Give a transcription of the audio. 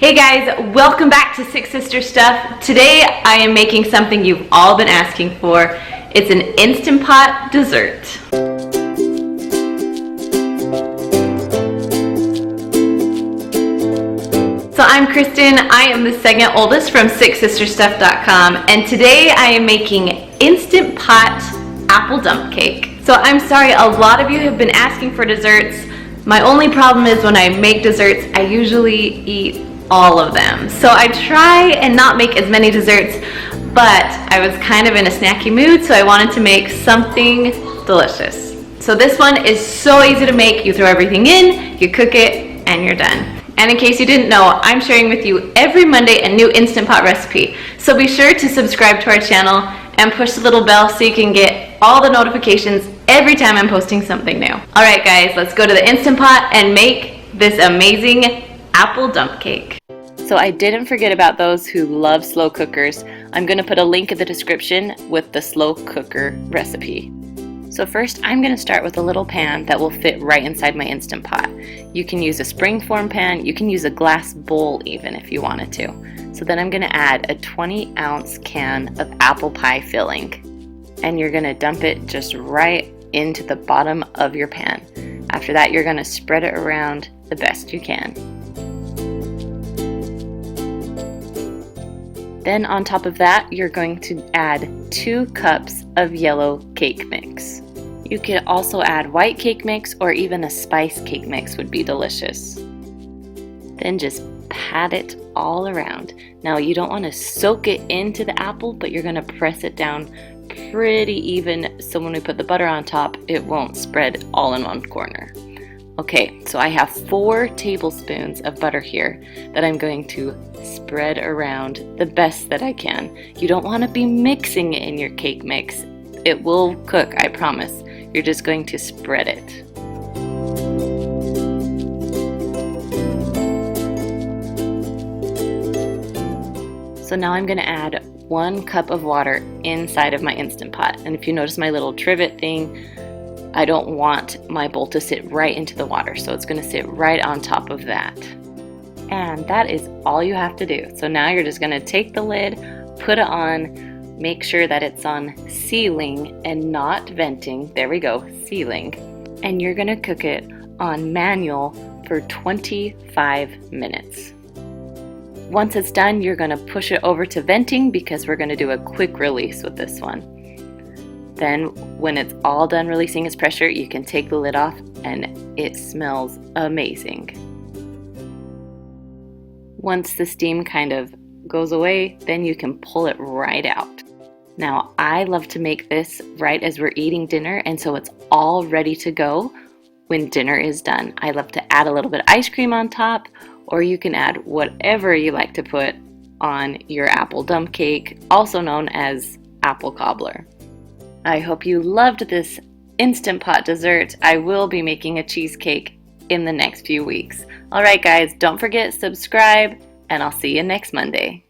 Hey guys, welcome back to Six Sister Stuff. Today I am making something you've all been asking for. It's an Instant Pot dessert. So I'm Kristen, I am the second oldest from sixsisterstuff.com, and today I am making Instant Pot apple dump cake. So I'm sorry, a lot of you have been asking for desserts. My only problem is when I make desserts, I usually eat all of them. So I try and not make as many desserts, but I was kind of in a snacky mood, so I wanted to make something delicious. So this one is so easy to make. You throw everything in, you cook it, and you're done. And in case you didn't know, I'm sharing with you every Monday a new Instant Pot recipe. So be sure to subscribe to our channel and push the little bell so you can get all the notifications every time I'm posting something new. All right guys, let's go to the Instant Pot and make this amazing apple dump cake. So I didn't forget about those who love slow cookers. I'm going to put a link in the description with the slow cooker recipe. So first I'm going to start with a little pan that will fit right inside my Instant Pot. You can use a springform pan, you can use a glass bowl even if you wanted to. So then I'm going to add a 20-ounce can of apple pie filling. And you're going to dump it just right into the bottom of your pan. After that you're going to spread it around the best you can. Then on top of that, you're going to add 2 cups of yellow cake mix. You could also add white cake mix or even a spice cake mix would be delicious. Then just pat it all around. Now you don't want to soak it into the apple, but you're going to press it down pretty even so when we put the butter on top, it won't spread all in one corner. Okay, so I have 4 tablespoons of butter here that I'm going to spread around the best that I can. You don't want to be mixing it in your cake mix. It will cook, I promise. You're just going to spread it. So now I'm going to add 1 cup of water inside of my Instant Pot. And if you notice my little trivet thing, I don't want my bowl to sit right into the water, so it's going to sit right on top of that. And that is all you have to do. So now you're just going to take the lid, put it on, make sure that it's on sealing and not venting. There we go, sealing. And you're going to cook it on manual for 25 minutes. Once it's done, you're going to push it over to venting because we're going to do a quick release with this one. Then when it's all done releasing its pressure, you can take the lid off and it smells amazing. Once the steam kind of goes away, then you can pull it right out. Now I love to make this right as we're eating dinner, and so it's all ready to go when dinner is done. I love to add a little bit of ice cream on top, or you can add whatever you like to put on your apple dump cake, also known as apple cobbler. I hope you loved this Instant Pot dessert. I will be making a cheesecake in the next few weeks. Alright guys, don't forget subscribe, and I'll see you next Monday.